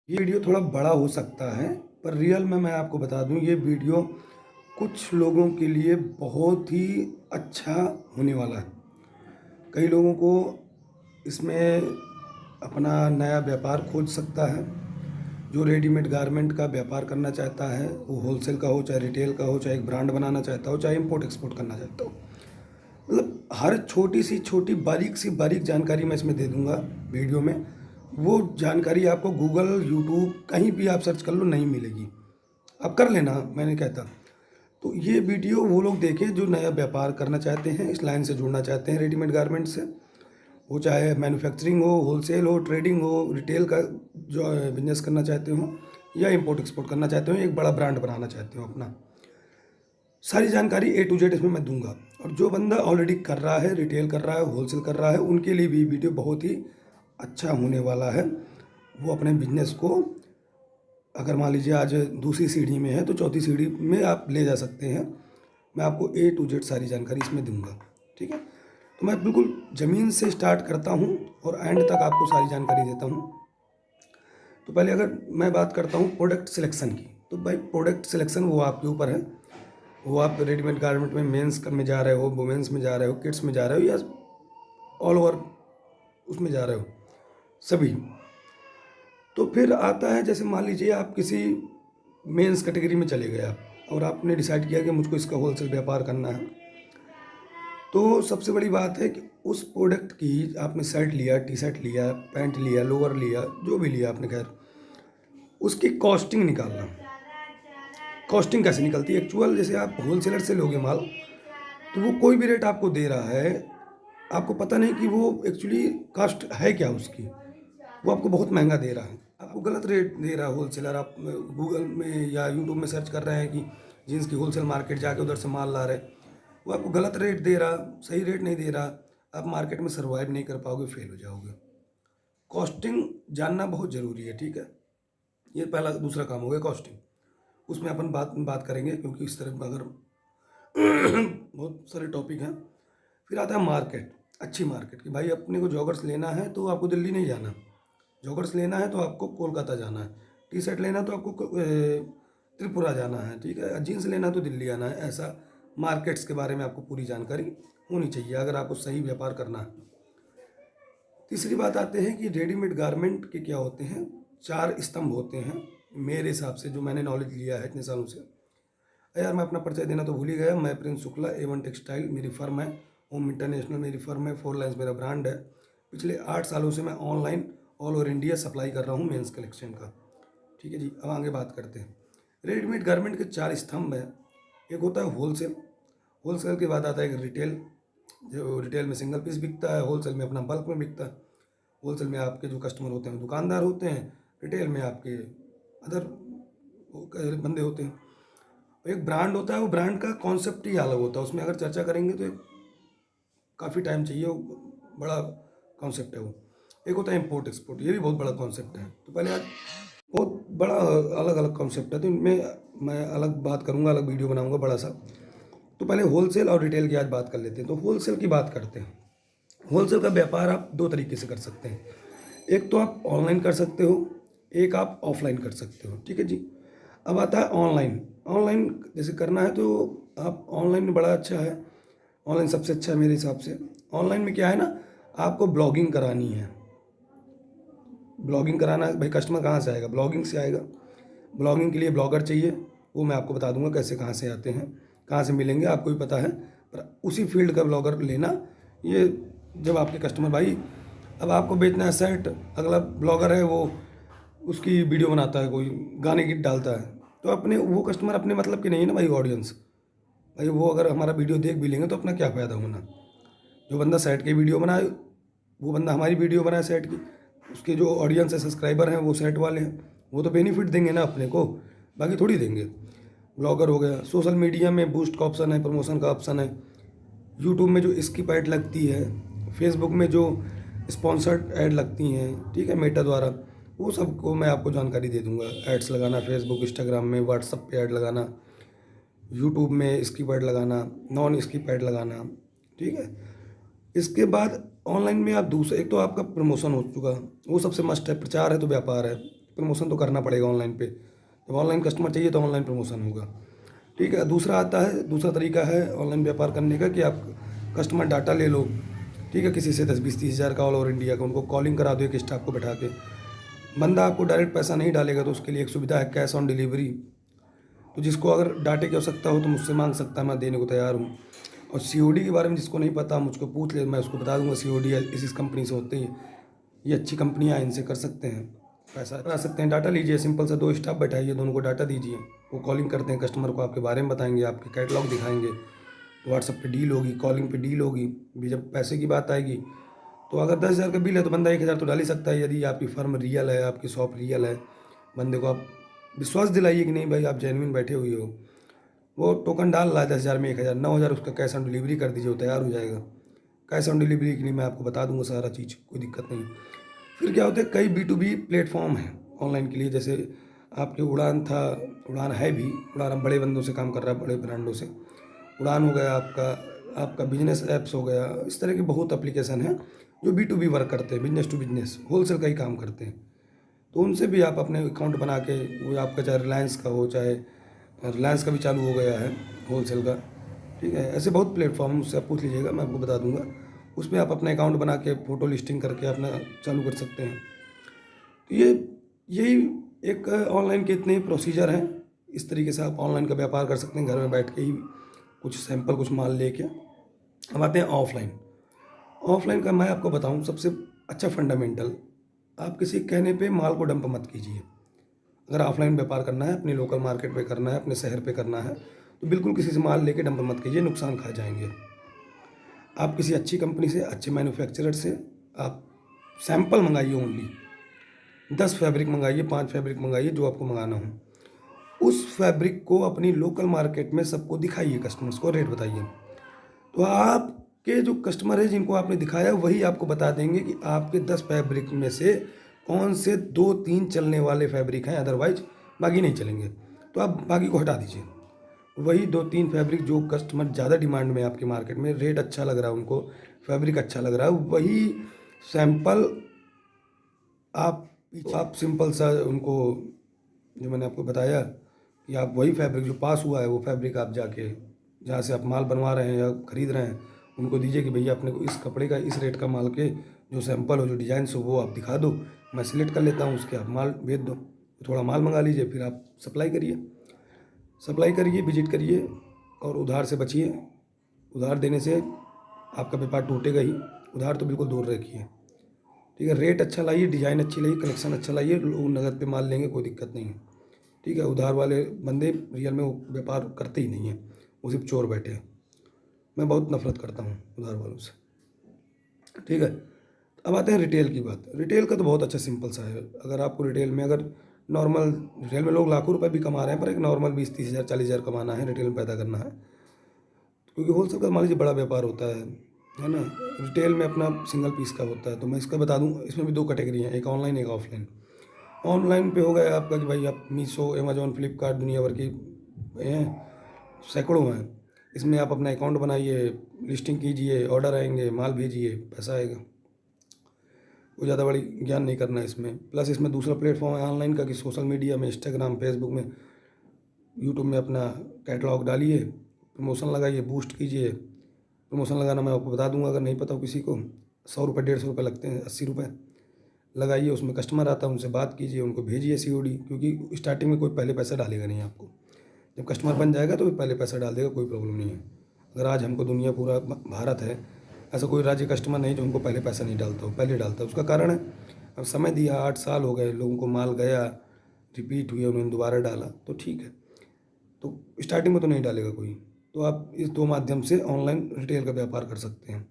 ये वीडियो थोड़ा बड़ा हो सकता है, पर रियल में मैं आपको बता दूँ ये वीडियो कुछ लोगों के लिए बहुत ही अच्छा होने वाला है। कई लोगों को इसमें अपना नया व्यापार खोज सकता है। जो रेडीमेड गारमेंट का व्यापार करना चाहता है, वो होलसेल का हो, चाहे रिटेल का हो, चाहे एक ब्रांड बनाना चाहता हो, चाहे इम्पोर्ट एक्सपोर्ट करना चाहता हो। मतलब हर छोटी सी छोटी बारीक सी बारीक जानकारी मैं इसमें दे दूँगा वीडियो में। वो जानकारी आपको गूगल, यूट्यूब कहीं भी आप सर्च कर लो नहीं मिलेगी। आप कर लेना, मैं नहीं कहता। तो ये वीडियो वो लोग देखें जो नया व्यापार करना चाहते हैं, इस लाइन से जुड़ना चाहते हैं रेडीमेड गारमेंट से। वो चाहे मैन्युफैक्चरिंग हो, होलसेल हो, ट्रेडिंग हो, रिटेल का जो बिज़नेस करना चाहते हो, या इम्पोर्ट एक्सपोर्ट करना चाहते हो, एक बड़ा ब्रांड बनाना चाहते हो अपना। सारी जानकारी ए टू जेड इसमें मैं दूंगा। और जो बंदा ऑलरेडी कर रहा है, रिटेल कर रहा है, होलसेल कर रहा है, उनके लिए भी वीडियो बहुत ही अच्छा होने वाला है। वो अपने बिजनेस को, अगर मान लीजिए आज दूसरी सीढ़ी में है तो चौथी सीढ़ी में आप ले जा सकते हैं। मैं आपको ए टू जेड सारी जानकारी इसमें दूंगा, ठीक है। तो मैं बिल्कुल ज़मीन से स्टार्ट करता हूँ और एंड तक आपको सारी जानकारी देता हूँ। तो पहले अगर मैं बात करता हूँ प्रोडक्ट सिलेक्शन की, तो भाई प्रोडक्ट सिलेक्शन वो आपके ऊपर है। वो आप रेडीमेड गारमेंट में मेंस में जा रहे हो, वुमेंस में जा रहे हो, किड्स में जा रहे हो, या ऑल ओवर उसमें जा रहे हो, सभी। तो फिर आता है, जैसे मान लीजिए आप किसी मेंस कैटेगरी में चले गए आप, और आपने डिसाइड किया कि मुझको इसका होलसेल व्यापार करना है। तो सबसे बड़ी बात है कि उस प्रोडक्ट की आपने शर्ट लिया, टी शर्ट लिया, पैंट लिया, लोअर लिया, जो भी लिया आपने, खैर उसकी कॉस्टिंग निकालना। कॉस्टिंग कैसे निकलती है एक्चुअल, जैसे आप होलसेलर से लोगे माल, तो वो कोई भी रेट आपको दे रहा है, आपको पता नहीं कि वो एक्चुअली कास्ट है क्या उसकी। वो आपको बहुत महंगा दे रहा है, आपको गलत रेट दे रहा है होलसेलर। आप गूगल में या यूट्यूब में सर्च कर रहे हैं कि जीन्स की होलसेल मार्केट, जाके उधर से माल ला रहे, वो आपको गलत रेट दे रहा, सही रेट नहीं दे रहा। आप मार्केट में सर्वाइव नहीं कर पाओगे, फेल हो जाओगे। कॉस्टिंग जानना बहुत ज़रूरी है, ठीक है। ये पहला। दूसरा काम हो गया कॉस्टिंग, उसमें अपन बात करेंगे, क्योंकि इस तरह अगर बहुत सारे टॉपिक हैं। फिर आता है मार्केट, अच्छी मार्केट की। भाई अपने को जॉगर्स लेना है तो आपको दिल्ली नहीं जाना, जॉगर्स लेना है तो आपको कोलकाता जाना है, टी शर्ट लेना तो आपको त्रिपुरा जाना है, ठीक है। जीन्स लेना तो दिल्ली आना है। ऐसा मार्केट्स के बारे में आपको पूरी जानकारी होनी चाहिए अगर आपको सही व्यापार करना है। तीसरी बात आते हैं कि रेडीमेड गारमेंट के क्या होते हैं, 4 स्तंभ होते हैं मेरे हिसाब से, जो मैंने नॉलेज लिया है इतने सालों से। यार मैं अपना परिचय देना तो भूल ही गया। मैं प्रिंस शुक्ला, A1 टेक्सटाइल मेरी फर्म है, होम इंटरनेशनल मेरी फर्म है, 4 लाइन्स मेरा ब्रांड है। पिछले 8 सालों से मैं online all over India supply कर रहा हूँ मेंस कलेक्शन का, ठीक है जी। अब आगे बात करते हैं। रेडीमेड गारमेंट के 4 स्तंभ हैं। एक होता है होलसेल, होलसेल के बाद आता है एक रिटेल, जो रिटेल में सिंगल पीस बिकता है, होलसेल में अपना बल्क में बिकता है। होलसेल में आपके जो कस्टमर होते हैं दुकानदार होते हैं, रिटेल में आपके अदर बंदे होते हैं। एक ब्रांड होता है, वो ब्रांड का कॉन्सेप्ट ही अलग होता है, उसमें अगर चर्चा करेंगे तो काफ़ी टाइम चाहिए, वो बड़ा कॉन्सेप्ट है वो। एक होता है इम्पोर्ट एक्सपोर्ट, ये भी बहुत बड़ा कॉन्सेप्ट है। तो पहले आज बहुत बड़ा अलग अलग कॉन्सेप्ट है, तो इनमें मैं अलग बात करूँगा, अलग वीडियो बनाऊँगा बड़ा सा। तो पहले होलसेल और रिटेल की आज बात कर लेते हैं। तो होलसेल की बात करते हैं। होलसेल का व्यापार आप 2 तरीके से कर सकते हैं। एक तो आप ऑनलाइन कर सकते हो, एक आप ऑफलाइन कर सकते हो, ठीक है जी। अब आता है ऑनलाइन। ऑनलाइन जैसे करना है तो आप ऑनलाइन में बड़ा अच्छा है, ऑनलाइन सबसे अच्छा है मेरे हिसाब से। ऑनलाइन में क्या है ना, आपको ब्लॉगिंग करानी है। ब्लॉगिंग कराना है भाई, कस्टमर कहाँ से आएगा, ब्लॉगिंग से आएगा। ब्लॉगिंग के लिए ब्लॉगर चाहिए, वो मैं आपको बता दूंगा कैसे, कहाँ से आते हैं, कहाँ से मिलेंगे, आपको भी पता है। पर उसी फील्ड का ब्लॉगर लेना, ये जब आपके कस्टमर, भाई अब आपको बेचना है शर्ट, अगला ब्लॉगर है वो उसकी वीडियो बनाता है, कोई गाने की डालता है, तो अपने वो कस्टमर अपने मतलब के नहीं है ना भाई, ऑडियंस। भाई वो अगर हमारा वीडियो देख भी लेंगे तो अपना क्या फ़ायदा होना। जो बंदा शर्ट की वीडियो बनाए, वो बंदा हमारी वीडियो बनाए शर्ट की, उसके जो ऑडियंस है, सब्सक्राइबर हैं, वो शर्ट वाले हैं, वो तो बेनिफिट देंगे ना अपने को, बाकी थोड़ी देंगे। ब्लॉगर हो गया। सोशल मीडिया में बूस्ट का ऑप्शन है, प्रमोशन का ऑप्शन है। यूट्यूब में जो स्किप ऐड लगती है, फेसबुक में जो स्पॉन्सर्ड ऐड लगती हैं, ठीक है, मेटा द्वारा, वो सबको मैं आपको जानकारी दे दूंगा। एड्स लगाना फेसबुक, इंस्टाग्राम में, व्हाट्सअप पे ऐड लगाना, यूट्यूब में स्किप ऐड लगाना, नॉन स्किप ऐड लगाना, ठीक है। इसके बाद ऑनलाइन में आप दूसरा, एक तो आपका प्रमोशन हो चुका, वो सबसे मस्ट है, प्रचार है तो व्यापार है। प्रमोशन तो करना पड़ेगा ऑनलाइन पे। जब ऑनलाइन कस्टमर चाहिए तो ऑनलाइन प्रमोशन होगा। ठीक है, दूसरा तरीका है ऑनलाइन व्यापार करने का कि आप कस्टमर डाटा ले लो। ठीक है, किसी से 10-20-30 हज़ार का ऑल ओवर इंडिया का, उनको कॉलिंग करा दो एक स्टाफ को बैठा के। बंदा आपको डायरेक्ट पैसा नहीं डालेगा तो उसके लिए एक सुविधा है कैश ऑन डिलीवरी। तो जिसको अगर डाटे की आवश्यकता हो तो मुझसे मांग सकता है, मैं देने को तैयार हूँ। और सीओडी के बारे में जिसको नहीं पता मुझको पूछ ले, मैं उसको बता दूंगा। सीओडी इस कंपनी से होते हैं, ये अच्छी कंपनियाँ हैं, इनसे कर सकते हैं, पैसा करा सकते हैं। डाटा लीजिए, सिंपल सा 2 स्टाफ बैठाइए, दोनों को डाटा दीजिए, वो कॉलिंग करते हैं कस्टमर को, आपके बारे में बताएंगे, आपके कैटलॉग दिखाएंगे, व्हाट्सएप पे डील होगी, कॉलिंग पे डील होगी। भी जब पैसे की बात आएगी तो अगर 10 हज़ार का बिल है तो बंदा 1 हज़ार तो डाल ही सकता है। यदि आपकी फर्म रियल है, आपकी शॉप रियल है, बंदे को आप विश्वास दिलाइए कि नहीं भाई आप जेन्युइन बैठे हुए हो, वो टोकन डाल रहा है 10 हज़ार में 1 हज़ार, 9 हज़ार उसका कैश ऑन डिलीवरी कर दीजिए, वो तैयार हो जाएगा। कैश ऑन डिलीवरी के लिए मैं आपको बता दूंगा सारा चीज़, कोई दिक्कत नहीं। फिर क्या होता है, कई B2B प्लेटफॉर्म हैं ऑनलाइन के लिए। जैसे आपके उड़ान था, उड़ान है भी, उड़ान अब बड़े बंदों से काम कर रहा है, बड़े ब्रांडों से। उड़ान हो गया आपका बिजनेस ऐप्स हो गया। इस तरह के बहुत एप्लीकेशन हैं जो B2B वर्क करते हैं, बिजनेस टू बिजनेस, होलसेल का ही काम करते हैं। तो उनसे भी आप अपने अकाउंट बना के, वो आपका चाहे रिलायंस का हो, चाहे रिलायंस का भी चालू हो गया है होलसेल का। ठीक है, ऐसे बहुत प्लेटफॉर्म, उससे आप पूछ लीजिएगा, मैं आपको बता दूंगा। उसमें आप अपना अकाउंट बना के फ़ोटो लिस्टिंग करके अपना चालू कर सकते हैं। तो यही एक ऑनलाइन के इतने ही प्रोसीजर हैं। इस तरीके से आप ऑनलाइन का व्यापार कर सकते हैं घर में बैठ के ही, कुछ सैंपल कुछ माल लेके। अब आते हैं ऑफलाइन। ऑफलाइन का मैं आपको बताऊं सबसे अच्छा फंडामेंटल, आप किसी कहने पे माल को डंप मत कीजिए। अगर ऑफलाइन व्यापार करना है, अपनी लोकल मार्केट पे करना है, अपने शहर पे करना है, तो बिल्कुल किसी से माल लेके डंप मत कीजिए, नुकसान खा जाएंगे। आप किसी अच्छी कंपनी से, अच्छे मैन्युफैक्चरर से आप सैंपल मंगाइए, ओनली 10 फैब्रिक मंगाइए, 5 फैब्रिक मंगाइए, जो आपको मंगाना हो। उस फैब्रिक को अपनी लोकल मार्केट में सबको दिखाइए, कस्टमर्स को रेट बताइए। तो आपके जो कस्टमर है जिनको आपने दिखाया, वही आपको बता देंगे कि आपके 10 फैब्रिक में से कौन से 2-3 चलने वाले फैब्रिक हैं, अदरवाइज बाकी नहीं चलेंगे। तो आप बाकी को हटा दीजिए। वही 2-3 फैब्रिक जो कस्टमर ज़्यादा डिमांड में है आपकी मार्केट में, रेट अच्छा लग रहा है उनको, फैब्रिक अच्छा लग रहा है, वही सैंपल आप सिंपल सा उनको, जो मैंने आपको बताया कि आप वही फैब्रिक जो पास हुआ है, वो फैब्रिक आप जाके जहाँ से आप माल बनवा रहे हैं या ख़रीद रहे हैं, उनको दीजिए कि भैया अपने को इस कपड़े का इस रेट का माल के जो सैंपल हो, जो डिज़ाइन हो, वो आप दिखा दो, मैं सिलेक्ट कर लेता हूँ, उसके आप माल भेज दो। थोड़ा माल मंगा लीजिए, फिर आप सप्लाई करिए, विजिट करिए और उधार से बचिए। उधार देने से आपका व्यापार टूटेगा ही, उधार तो बिल्कुल दूर रखिए। ठीक है, रेट अच्छा लाइए, डिज़ाइन अच्छी लाइए, कलेक्शन अच्छा लाइए, लोग नगद पे माल लेंगे, कोई दिक्कत नहीं है। ठीक है, उधार वाले बंदे रियल में वो व्यापार करते ही नहीं हैं, वो सिर्फ चोर बैठे हैं। मैं बहुत नफरत करता हूँ उधार वालों से। ठीक है, अब आते हैं रिटेल की बात। रिटेल का तो बहुत अच्छा सिंपल सा है। अगर आपको रिटेल में, अगर नॉर्मल रिटेल में लोग लाखों रुपए भी कमा रहे हैं, पर एक नॉर्मल 20-30 हज़ार 40 हज़ार कमाना है, रिटेल में पैदा करना है, क्योंकि होलसेल का मान लीजिए बड़ा व्यापार होता है ना। रिटेल में अपना सिंगल पीस का होता है। तो मैं इसका बता दूं, इसमें भी 2 कैटेगरी हैं, एक ऑनलाइन एक ऑफलाइन। ऑनलाइन पे हो गया आपका कि भाई आप मीशो, अमेजोन, फ्लिपकार्ट, दुनिया भर की हैं, सैकड़ों हैं। इसमें आप अपना अकाउंट बनाइए, लिस्टिंग कीजिए, ऑर्डर आएंगे, माल भेजिए, पैसा आएगा। कोई ज़्यादा बड़ी ज्ञान नहीं करना है इसमें। प्लस इसमें दूसरा प्लेटफॉर्म है ऑनलाइन का कि सोशल मीडिया में, इंस्टाग्राम, फेसबुक में, यूट्यूब में अपना कैटलॉग डालिए, प्रमोशन लगाइए, बूस्ट कीजिए। प्रमोशन लगाना मैं आपको बता दूंगा, अगर नहीं पता हो किसी को, 100 रुपये 150 रुपये लगते हैं, 80 रुपये लगाइए। उसमें कस्टमर आता है, उनसे बात कीजिए, उनको भेजिए सीओडी, क्योंकि स्टार्टिंग में कोई पहले पैसा डालेगा नहीं आपको। जब कस्टमर बन जाएगा तो पहले पैसा डाल देगा, कोई प्रॉब्लम नहीं है। अगर आज हमको दुनिया पूरा भारत है, ऐसा कोई राज्य कस्टमर नहीं जो हमको पहले पैसा नहीं डालता हो, पहले डालता है। उसका कारण है, अब समय दिया, 8 साल हो गए, लोगों को माल गया, रिपीट हुआ, उन्होंने दोबारा डाला, तो ठीक है। तो स्टार्टिंग में तो नहीं डालेगा कोई। तो आप इस 2 माध्यम से ऑनलाइन रिटेल का व्यापार कर सकते हैं।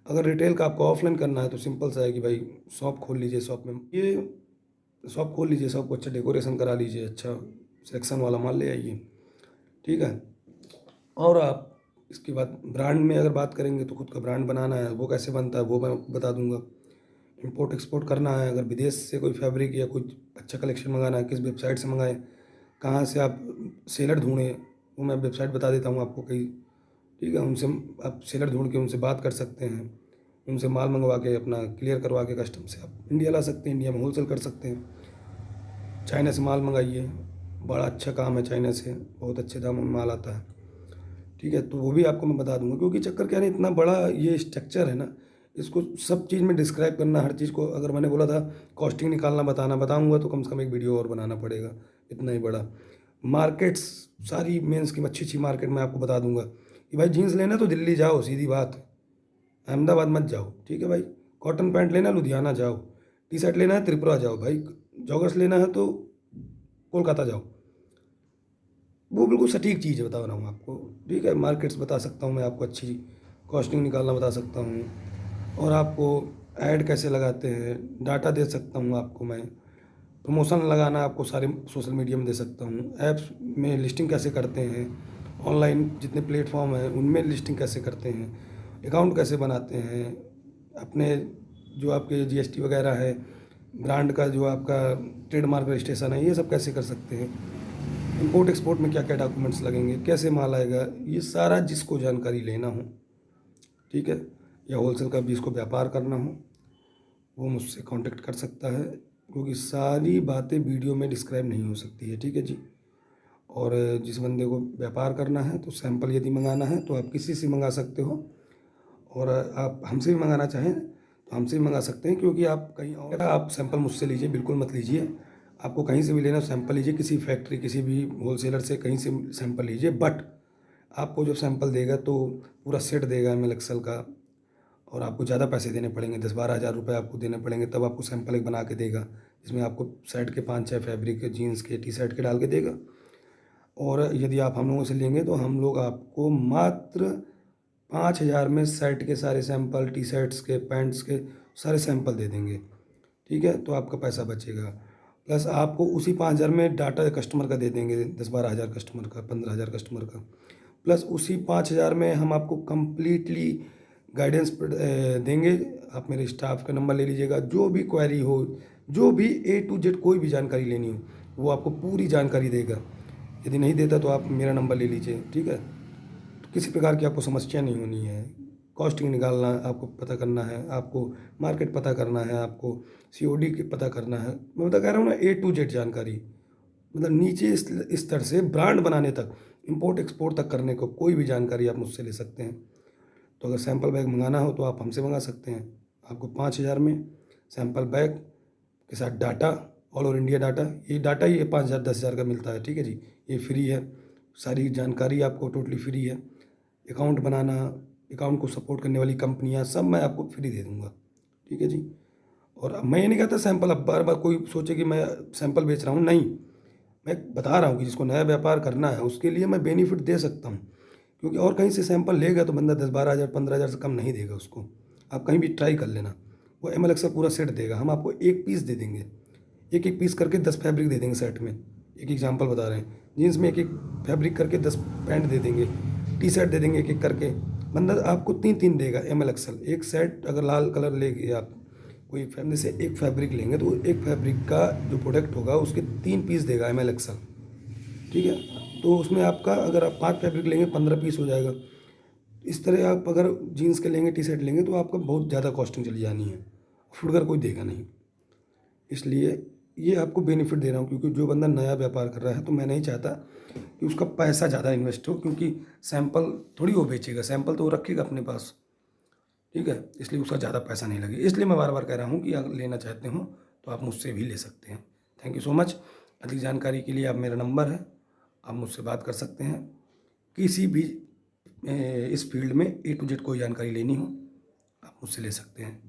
अगर रिटेल का आपको ऑफलाइन करना है तो सिंपल सा है कि भाई शॉप खोल लीजिए, शॉप खोल लीजिए, शॉप को अच्छा डेकोरेशन करा लीजिए, अच्छा सिलेक्शन वाला माल ले आइए। ठीक है, और आप इसके बाद ब्रांड में अगर बात करेंगे तो खुद का ब्रांड बनाना है, वो कैसे बनता है वो मैं आपको बता दूंगा। इंपोर्ट एक्सपोर्ट करना है, अगर विदेश से कोई फैब्रिक या कुछ अच्छा कलेक्शन मंगाना है, किस वेबसाइट से मंगाएं, कहाँ से आप सेलर ढूंढें, वो मैं वेबसाइट बता देता हूँ आपको कई। ठीक है, उनसे आप सेलर ढूंढ के उनसे बात कर सकते हैं, उनसे माल मंगवा के अपना क्लियर करवा के कस्टम से आप इंडिया ला सकते हैं, इंडिया में होलसेल कर सकते हैं। चाइना से माल मंगाइए, बड़ा अच्छा काम है चाइना से, बहुत अच्छे दामों में माल आता है। ठीक है, तो वो भी आपको मैं बता दूंगा, क्योंकि चक्कर क्या है ना, इतना बड़ा ये स्ट्रक्चर है ना, इसको सब चीज़ में डिस्क्राइब करना, हर चीज़ को, अगर मैंने बोला था कॉस्टिंग निकालना बताऊंगा तो कम से कम एक वीडियो और बनाना पड़ेगा, इतना ही बड़ा। मार्केट्स सारी मेंस की अच्छी अच्छी मार्केट मैं आपको बता दूंगा कि भाई जीन्स लेना तो दिल्ली जाओ, सीधी बात, अहमदाबाद मत जाओ। ठीक है भाई, कॉटन पैंट लेना लुधियाना जाओ, टी शर्ट लेना है त्रिपुरा जाओ भाई, जॉगर्स लेना है तो कोलकाता जाओ। वो बिल्कुल सटीक चीज़ बता रहा हूँ आपको। ठीक है, मार्केट्स बता सकता हूँ मैं आपको, अच्छी कॉस्टिंग निकालना बता सकता हूँ, और आपको ऐड कैसे लगाते हैं डाटा दे सकता हूँ आपको मैं। प्रमोशन लगाना आपको सारे सोशल मीडिया में दे सकता हूँ। ऐप्स में लिस्टिंग कैसे करते हैं, ऑनलाइन जितने प्लेटफॉर्म हैं उनमें लिस्टिंग कैसे करते हैं, अकाउंट कैसे बनाते हैं, अपने जो आपके जीएसटी वगैरह है, ब्रांड का जो आपका ट्रेडमार्क रजिस्ट्रेशन है, ये सब कैसे कर सकते हैं, इंपोर्ट एक्सपोर्ट में क्या क्या डॉक्यूमेंट्स लगेंगे, कैसे माल आएगा, ये सारा जिसको जानकारी लेना हो, ठीक है, या होलसेल का भी इसको व्यापार करना हो, वो मुझसे कांटेक्ट कर सकता है, क्योंकि सारी बातें वीडियो में डिस्क्राइब नहीं हो सकती है। ठीक है जी। और जिस बंदे को व्यापार करना है तो सैंपल यदि मंगाना है तो आप किसी से मंगा सकते हो, और आप हमसे भी मंगाना चाहें तो हमसे भी मंगा सकते हैं, क्योंकि आप कहीं और आप सैंपल मुझसे लीजिए, बिल्कुल मत लीजिए। आपको कहीं से भी लेना सैंपल लीजिए, किसी फैक्ट्री किसी भी होलसेलर से कहीं से सैंपल लीजिए, बट आपको जब सैंपल देगा तो पूरा सेट देगा एम एल एक्सल का, और आपको ज़्यादा पैसे देने पड़ेंगे, 10-12 हज़ार रुपये आपको देने पड़ेंगे, तब आपको सैंपल एक बना के देगा, जिसमें आपको शर्ट के 5-6 फैब्रिक के, जीन्स के, टी शर्ट के डाल के देगा। और यदि आप हम लोगों से लेंगे तो हम लोग आपको मात्र 5,000 में शर्ट के सारे सैंपल, टी शर्ट्स के, पैंट्स के सारे सैंपल दे देंगे। ठीक है, तो आपका पैसा बचेगा, प्लस आपको उसी 5,000 में डाटा कस्टमर का दे देंगे, 10-12 हज़ार कस्टमर का, 15,000 कस्टमर का, प्लस उसी 5,000 में हम आपको कम्प्लीटली गाइडेंस देंगे। आप मेरे स्टाफ का नंबर ले लीजिएगा, जो भी क्वेरी हो, जो भी A to Z कोई भी जानकारी लेनी हो, वो आपको पूरी जानकारी देगा। यदि नहीं देता तो आप मेरा नंबर ले लीजिए। ठीक है, तो किसी प्रकार की आपको समस्या नहीं होनी है। कॉस्टिंग निकालना आपको पता करना है, आपको मार्केट पता करना है, आपको COD की पता करना है, मैं बता कह रहा हूँ ना, A to Z जानकारी, मतलब नीचे स्तर से ब्रांड बनाने तक, इंपोर्ट एक्सपोर्ट तक करने को कोई भी जानकारी आप मुझसे ले सकते हैं। तो अगर सैंपल बैग मंगाना हो तो आप हमसे मंगा सकते हैं। आपको 5,000 में सैंपल बैग के साथ data, all over India data, ये डाटा ही 5,000 10,000 का मिलता है। ठीक है जी, ये फ्री है, सारी जानकारी आपको टोटली फ्री है। अकाउंट बनाना, अकाउंट को सपोर्ट करने वाली कंपनियां, सब मैं आपको फ्री दे दूँगा। ठीक है जी। और मैं ये नहीं कहता सैंपल, अब बार बार कोई सोचे कि मैं सैंपल बेच रहा हूँ, नहीं, मैं बता रहा हूँ कि जिसको नया व्यापार करना है उसके लिए मैं बेनिफिट दे सकता हूँ, क्योंकि और कहीं से सैंपल लेगा तो बंदा 10-12 हज़ार 15,000 से कम नहीं देगा उसको। आप कहीं भी ट्राई कर लेना, वो एम एल एक्स का पूरा सेट देगा, हम आपको एक पीस दे देंगे, एक एक पीस करके 10 फैब्रिक दे देंगे सेट में। एक एग्जाम्पल बता रहे हैं, जीन्स में एक एक फैब्रिक करके 10 पैंट दे देंगे, टी शर्ट दे देंगे एक एक करके, बंदा आपको 3-3 देगा एम एल एक्सल। एक सेट अगर लाल कलर लेंगे आप, कोई फैमिली से एक फैब्रिक लेंगे तो एक फैब्रिक का जो प्रोडक्ट होगा उसके 3 पीस देगा एम एल एक्सल। ठीक है, तो उसमें आपका अगर आप 5 फैब्रिक लेंगे 15 पीस हो जाएगा। इस तरह आप अगर जीन्स के लेंगे, टी शर्ट लेंगे तो आपका बहुत ज़्यादा कॉस्टिंग चली जानी है, फुटकर कोई देगा नहीं। इसलिए ये आपको बेनिफिट दे रहा हूँ, क्योंकि जो बंदा नया व्यापार कर रहा है तो मैं नहीं चाहता कि उसका पैसा ज़्यादा इन्वेस्ट हो, क्योंकि सैंपल थोड़ी वो बेचेगा, सैंपल तो वो रखेगा अपने पास। ठीक है, इसलिए उसका ज़्यादा पैसा नहीं लगे। इसलिए मैं बार बार कह रहा हूँ कि अगर लेना चाहते हो तो आप मुझसे भी ले सकते हैं। Thank you so much. अधिक जानकारी के लिए आप मेरा नंबर है, आप मुझसे बात कर सकते हैं। किसी भी इस फील्ड में A to Z कोई जानकारी लेनी हो आप मुझसे ले सकते हैं।